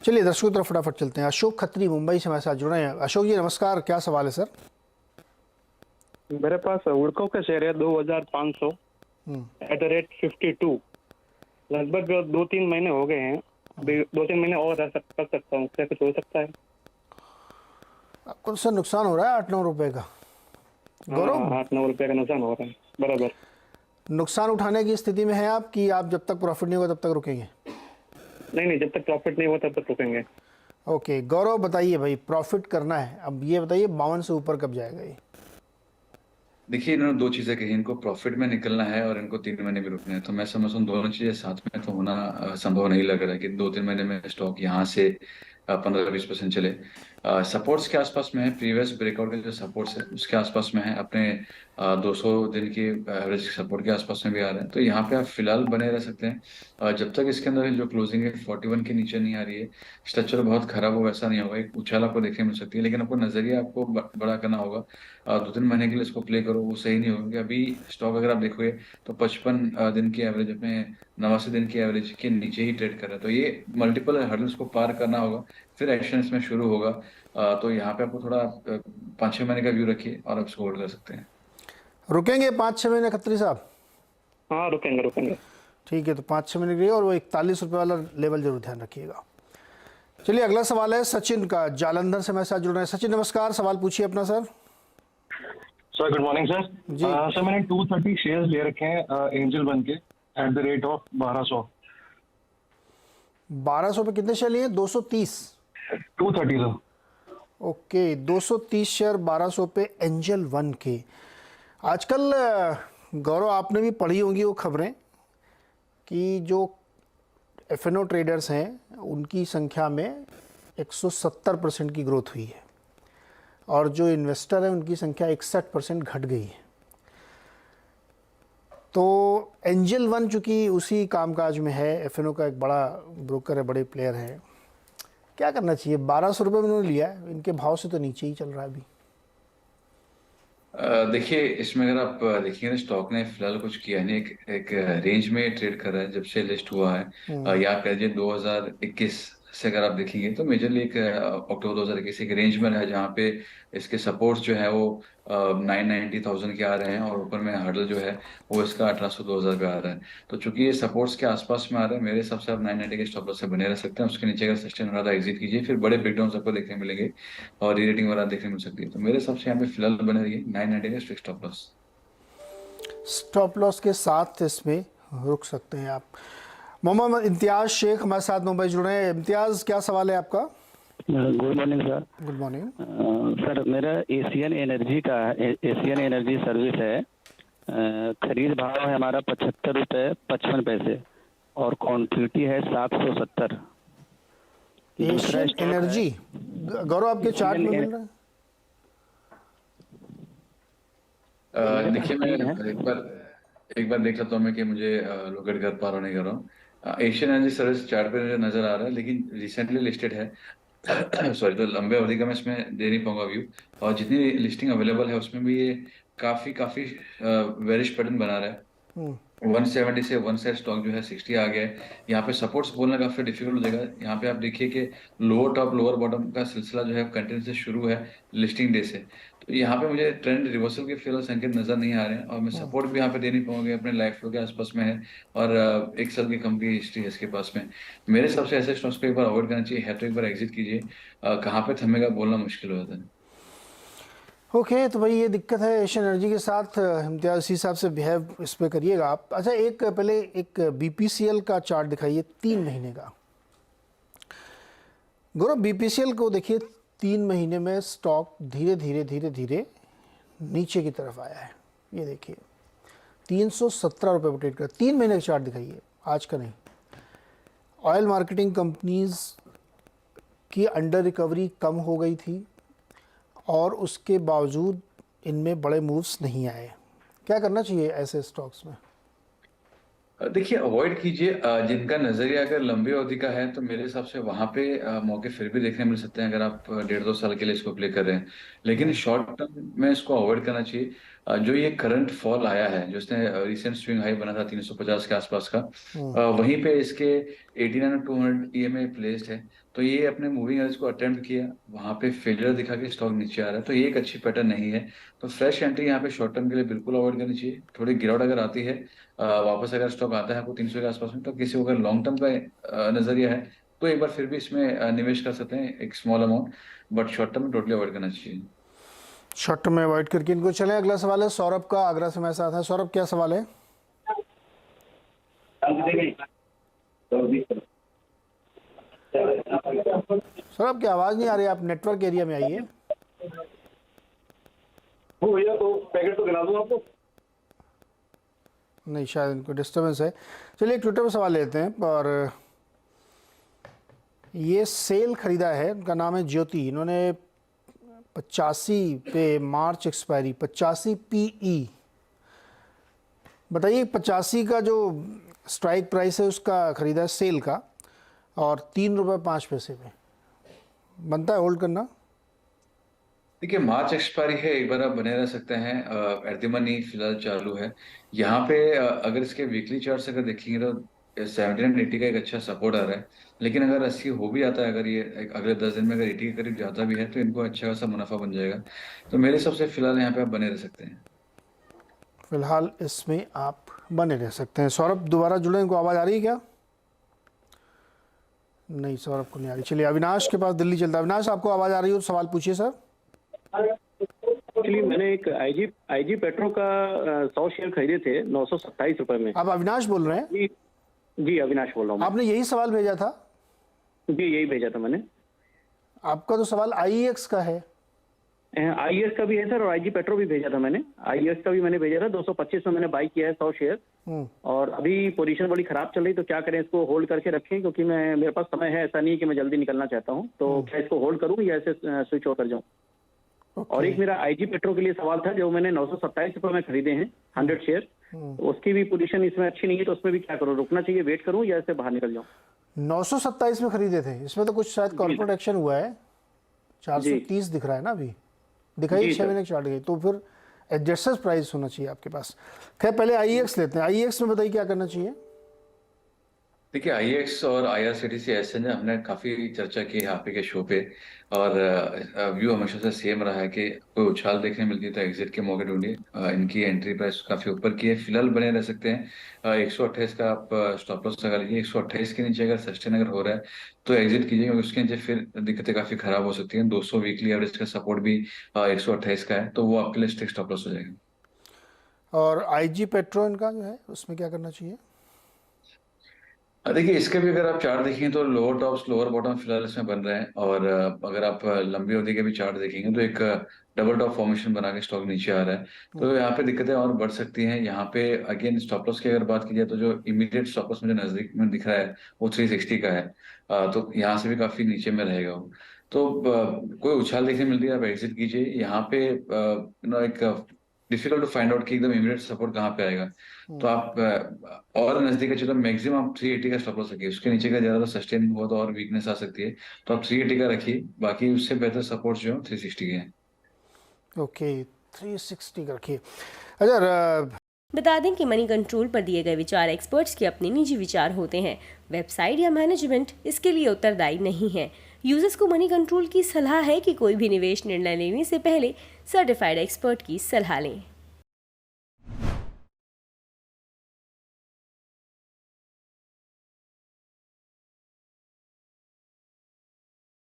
चलिए दर्शकों की तरफ फटाफट चलते हैं। अशोक खत्री मुंबई से हमारे साथ जुड़े हैं। अशोक जी नमस्कार, क्या सवाल है सर? मेरे पास उड़को का शेयर है 2500 @52। लगभग 2-3 महीने हो गए हैं। अभी 2-3 महीने और कर सकता हूँ, क्या कुछ हो सकता है? आपको सर नुकसान हो रहा है 8-9 रुपए का। हाँ गौरव, हाँ, 8-9 रुपये का नुकसान हो रहा है बराबर। नुकसान उठाने की स्थिति में है आप कि आप जब तक प्रॉफिट नहीं होगा तब तक रुकेंगे? नहीं नहीं, जब तक प्रॉफिट नहीं हुआ तब तक रुकेंगे। ओके गौरव, बताइए भाई, प्रॉफिट करना है, अब ये बताइए 52 से ऊपर कब जाएगा ये? देखिए, इन्होंने दो चीजें कही, इनको प्रॉफिट में निकलना है और इनको 3 महीने भी रुकना है। तो मैं समझता हूँ दोनों चीजें साथ में तो होना संभव नहीं लग रहा है कि 2-3 महीने में स्टॉक यहाँ से 15-20% चले। सपोर्ट्स के आसपास में है, प्रीवियस ब्रेकआउट के जो सपोर्ट्स है उसके आसपास में है, अपने 200 दिन की एवरेज सपोर्ट के आसपास में भी आ रहे हैं। तो यहाँ पे आप फिलहाल बने रह सकते हैं। जब तक इसके अंदर जो क्लोजिंग है 41 के नीचे नहीं आ रही है, स्ट्रक्चर बहुत खराब हो वैसा नहीं होगा, एक उछाल आपको देखने मिल सकती है। लेकिन आपको नजरिया आपको बड़ा करना होगा। 2-3 महीने के लिए इसको प्ले करो वो सही नहीं होगा, क्योंकि अभी स्टॉक अगर आप देखोगे तो 55 दिन की एवरेज, अपने 89 दिन की एवरेज के नीचे ही ट्रेड कर रहा है। तो ये मल्टीपल हर्डल्स को पार करना होगा, फिर एक्शन इसमें शुरू होगा। तो यहाँ पे आपको थोड़ा 5-6 महीने का व्यू रखिए और आप इसको होल्ड कर सकते हैं। रुकेंगे 5-6 महीने खत्री साहब? हाँ रुकेंगे रुकेंगे। ठीक है, तो 5-6 महीने के लिए, और वो 41 रुपये वाला लेवल जरूर ध्यान रखिएगा। चलिए अगला सवाल है सचिन का, जालंधर से हमारे साथ जुड़ रहे हैं। सचिन नमस्कार, सवाल पूछिए अपना sir. Sir good morning sir. जी। सर मैंने 230 शेयर्स ले रखे हैं एंजल वन के @ 1200। 1200 पे कितने शेयर लिए? 230? 230 सर। ओके, 230 शेयर 1200 पे एंजल वन के। आजकल गौरव आपने भी पढ़ी होंगी वो खबरें कि जो एफएनओ ट्रेडर्स हैं उनकी संख्या में 170% की ग्रोथ हुई है, और जो इन्वेस्टर हैं उनकी संख्या 61% घट गई है। तो एंजल वन चूँकि उसी कामकाज में है, एफएनओ का एक बड़ा ब्रोकर है, बड़े प्लेयर है, क्या करना चाहिए? 1200 रुपये में उन्होंने लिया है, इनके भाव से तो नीचे ही चल रहा है अभी। देखिए, इसमें अगर आप देखिए ना, स्टॉक ने फिलहाल कुछ किया नहीं, एक रेंज में ट्रेड कर रहा है जब से लिस्ट हुआ है। या कह लीजिए 2021 से अगर आप देखेंगे तो मेजरली एक अक्टूबर 2021 एक रेंज में रहा है, जहाँ पे इसके सपोर्ट्स जो है वो 990,000 के आ रहे हैं, और ऊपर में हर्डल जो है वो इसका 1800-2000 पे आ रहा है। तो चूंकि ये सपोर्ट्स के आसपास में आ रहा है, मेरे हिसाब से आप 990 के स्टॉप लॉस से बने रह सकते हैं। उसके नीचे अगर सस्टेन हो रहा था एग्जिट कीजिए, फिर बड़े ब्रेक डाउन आपको देखने मिलेंगे और री रेटिंग वगैरह देखने मिल सकती है। तो मेरे हिसाब से यहाँ पे फिलहाल बने रहिए 990 का strict stop loss. Stop loss के साथ इसमें रुक सकते हैं आप। मोहम्मद इम्तियाज शेख हमारे साथ मुंबई जुड़ रहे हैं। इम्तियाज, क्या सवाल है आपका? Good morning sir. Good morning. Sir मेरा एशियन एनर्जी सर्विस है। खरीद भाव है हमारा 75 रुपये 55 पैसे, और क्वांटिटी है 770। एशियन एनर्जी, गौरव आपके चार्ट में मिल रहा है? देखिए, मैं एक बार देख लेता हूँ मैं कि मुझे लोकेट कर पा रहा हूँ नहीं कर रहा हूँ। एशियन एनर्जी सर्विस चार्ट पे मुझे नजर आ रहा है, लेकिन रिसेंटली लिस्टेड है। सॉरी, तो लंबे अवधि का मैं इसमें दे नहीं पाऊंगा व्यू। और जितनी लिस्टिंग अवेलेबल है उसमें भी ये काफी काफी बेरिश पैटर्न बना रहा है। 170 से वन साइड स्टॉक जो है 60 आ गया है। यहाँ पे सपोर्ट्स बोलना काफी डिफिकल्ट हो जाएगा। यहाँ पे आप देखिए कि लोअर टॉप लोअर बॉटम का सिलसिला जो है कंटिन्यू से शुरू है लिस्टिंग डे से। तो यहाँ पे मुझे ट्रेंड रिवर्सल के फिलहाल संकेत नजर नहीं आ रहे हैं, और मैं सपोर्ट भी यहाँ पे दे नहीं पाऊंगा, अपने लाइफ फ्लो के आसपास में है, और एक साल की कम की हिस्ट्री है इसके पास में। मेरे हिसाब से ऐसे स्टॉक्स को एक बार अवॉइड करना चाहिए, है तो एक बार एग्जिट कीजिए। कहाँ पे थमेगा बोलना मुश्किल हो जाता है। ओके, तो भाई ये दिक्कत है एशियन एनर्जी के साथ। इम्तियाज इसी हिसाब से बिहेव इस पे करिएगा आप। अच्छा, एक पहले एक बीपीसीएल का चार्ट दिखाइए 3 महीने का। गौरव, बीपीसीएल को देखिए, 3 महीने में स्टॉक धीरे धीरे धीरे धीरे नीचे की तरफ आया है। ये देखिए 317 रुपये पर ट्रेड कर। 3 महीने का चार्ट दिखाइए, आज का नहीं। ऑयल मार्केटिंग कंपनीज की अंडर रिकवरी कम हो गई थी, और उसके बावजूद इनमें बड़े मूव्स नहीं आए। क्या करना चाहिए ऐसे स्टॉक्स में? देखिए, अवॉइड कीजिए। जिनका नजरिया अगर लंबी अवधि का है तो मेरे हिसाब से वहां पे मौके फिर भी देखने मिल सकते हैं, अगर आप 1.5-2 साल के लिए इसको प्ले कर रहे हैं। लेकिन शॉर्ट टर्म में इसको अवॉइड करना चाहिए। जो ये करंट फॉल आया है, जो इसने रिसेंट स्विंग हाई बना था 350 के आसपास का, वहीं पे इसके 89 और 200 ईएमए प्लेस्ड है। तो ये अपने मूविंग एवरेज को अटेम्प्ट किया, वहां पे फेलियर दिखा के स्टॉक नीचे आ रहा है, तो ये एक अच्छी पैटर्न नहीं है। तो फ्रेश एंट्री यहाँ पे शॉर्ट टर्म के लिए बिल्कुल अवॉइड करनी चाहिए। थोड़ी गिरावट अगर आती है, वापस अगर स्टॉक आता है आपको 300 के आसपास में, तो किसी को अगर लॉन्ग टर्म का नजरिया है तो एक बार फिर भी इसमें निवेश कर सकते हैं एक small amount, but short term में टोटली अवॉइड करना चाहिए। शॉर्ट टर्म में अवॉइड करके इनको चले। अगला सवाल है सौरभ का, आगरा से हमारे साथ है। सौरभ, क्या सवाल है? सौरभ की आवाज़ नहीं आ रही, आप नेटवर्क एरिया में आइए। वो भैया तो पैकेट तो गिरा दूं आपको। नहीं, शायद इनको डिस्टर्बेंस है। चलिए एक ट्विटर पर सवाल लेते हैं। और ये सेल खरीदा है, उनका नाम है ज्योति। इन्होंने 85 पे मार्च एक्सपायरी, 85 PE। बताइए 85 का जो स्ट्राइक प्राइस है उसका खरीदा है सेल का, और 3 रुपये 5 पैसे पे बनता है होल्ड करना। देखिए मार्च एक्सपायरी है, एक बार आप बने रह सकते हैं। एट द मनी फिलहाल चालू है यहाँ पे। अगर इसके वीकली चार्ट्स अगर देखेंगे तो 70 एंड 80 का एक अच्छा सपोर्ट आ रहा है, लेकिन अगर 80 हो भी जाता है, अगर ये अगले 10 दिन में अगर 80 के करीब जाता भी है तो इनको अच्छा खासा मुनाफा बन जाएगा। तो मेरे हिसाब से फिलहाल यहाँ पे आप बने रह सकते हैं। फिलहाल इसमें आप बने रह सकते हैं। सौरभ दोबारा जुड़े, इनको आवाज़ आ रही है क्या? नहीं, सौरभ को नहीं आ रही। चलिए अविनाश के पास दिल्ली चलता है। अविनाश, आपको आवाज़ आ रही हो तो सवाल पूछिए सर। एक्चुअली मैंने एक आईजी पेट्रो का 100 शेयर खरीदे थे 927 रुपए में। आप अविनाश बोल रहे हैं? जी अविनाश बोल रहा हूँ। आपने यही सवाल भेजा था? जी यही भेजा था मैंने। आपका तो सवाल IEX का है। आईएस का भी है सर, और आईजी पेट्रो भी भेजा था मैंने। आईएस का भी मैंने भेजा था, 225 में मैंने बाई किया है 100 शेयर। और अभी पोजीशन बड़ी खराब चल रही, तो क्या करें, इसको होल्ड करके रखें? क्योंकि मेरे पास समय है, ऐसा नहीं कि मैं जल्दी निकलना चाहता हूँ। तो क्या इसको होल्ड करूँ या ऐसे स्विच ओवर कर जाऊँ? और एक मेरा आईजी पेट्रो के लिए सवाल था, जो मैंने 927 रुपए में खरीदे हैं 100 शेयर। उसकी भी पोजीशन इसमें अच्छी नहीं है, तो उसमें भी क्या करूँ? रुकना चाहिए, वेट करूँ, या ऐसे बाहर निकल जाऊँ? 927 में खरीदे थे, इसमें तो कुछ शायद कॉर्पोरेट एक्शन हुआ है। 430 दिख रहा है ना अभी, दिखाइए 6 महीने चार्ट गई, तो फिर एडजस्टेड प्राइस होना चाहिए आपके पास। खैर पहले IEX लेते हैं। IEX में बताइए क्या करना चाहिए? देखिए IEX और IRCTC ऐसे ना हमने काफी चर्चा की है आप ही के शो पे, और व्यू हमेशा से सेम रहा है कि कोई उछाल देखने मिलती है तो एग्जिट के मौके ढूंढिए। इनकी एंट्री प्राइस काफी ऊपर की है, फिलहाल बने रह सकते हैं। 128 का आप स्टॉप लॉस लगा लीजिए। 128 के नीचे अगर सस्टेन अगर हो रहा है तो एग्जिट कीजिए, क्योंकि उसके नीचे फिर दिक्कतें काफी खराब हो सकती हैं। 200 वीकली एवरेज का सपोर्ट भी 128 का है, तो वो आपके लिए स्टिक स्टॉप लॉस हो जाएगा। और IG पेट्रो इनका जो है उसमें क्या करना चाहिए? देखिए इसके भी अगर आप चार्ट देखेंगे तो लोअर टॉप्स लोअर बॉटम फिलहाल इसमें बन रहे हैं, और अगर आप लंबी अवधि के भी चार्ट देखेंगे तो एक डबल टॉप फॉर्मेशन बना के स्टॉक नीचे आ रहा है। तो यहाँ पे दिक्कतें और बढ़ सकती हैं। यहाँ पे अगेन स्टॉप लॉस की अगर बात की जाए तो जो इमीडिएट स्टॉप लॉस मुझे नजदीक में दिख रहा है वो 360 का है। तो यहाँ से भी काफी नीचे में रहेगा वो। तो कोई उछाल देखने मिलती है आप एग्जिट कीजिए। यहाँ पे एक डिफिकल्ट टू फाइंड आउट कि एकदम इमीडिएट सपोर्ट कहाँ पे आएगा। तो आप और नजदीक है, चलो मैक्सिमम आप 380 का स्टॉप लॉस रखिए। उसके नीचे का ज्यादा सस्टेन हुआ तो और वीकनेस आ सकती है, तो आप 380 का रखिए। बाकी उससे बेहतर सपोर्ट जो है 360 के हैं। ओके, 360 का रखिए। अच्छा, बता दें कि मनी कंट्रोल पर दिए गए विचार एक्सपर्ट्स के अपने निजी विचार होते हैं। वेबसाइट या मैनेजमेंट इसके लिए उत्तरदायी नहीं है। यूजर्स को मनी कंट्रोल की सलाह है कि कोई भी निवेश निर्णय लेने से पहले सर्टिफाइड एक्सपर्ट की सलाह लें।